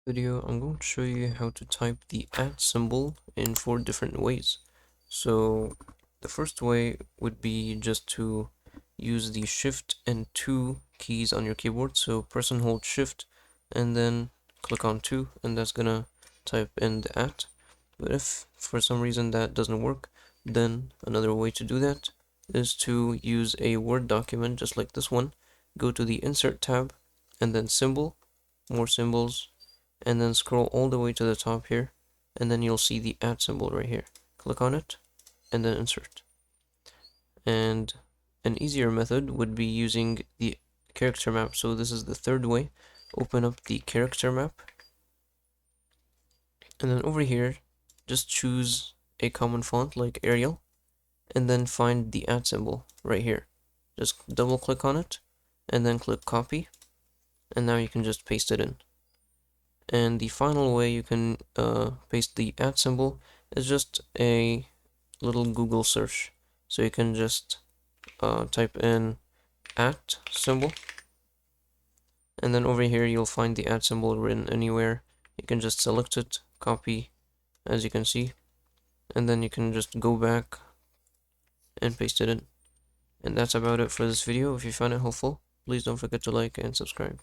Video, I'm going to show you how to type the @ symbol in 4 different ways. So the first way would be just to use the Shift and 2 keys on your keyboard. So press and hold Shift and then click on 2, and that's gonna type in the @. But if for some reason that doesn't work, then another way to do that is to use a Word document just like this one. Go to the Insert tab and then Symbol, More Symbols, and then scroll all the way to the top here, and then you'll see the @ symbol right here. Click on it and then insert. And an easier method would be using the character map. So this is the third way. Open up the character map, and then over here just choose a common font like Arial, and then find the @ symbol right here. Just double click on it and then click copy, and now you can just paste it in. And the final way you can paste the @ symbol is just a little Google search. So you can just type in @ symbol, and then over here you'll find the @ symbol written anywhere. You can just select it, copy, as you can see, and then you can just go back and paste it in. And that's about it for this video. If you found it helpful, please don't forget to like and subscribe.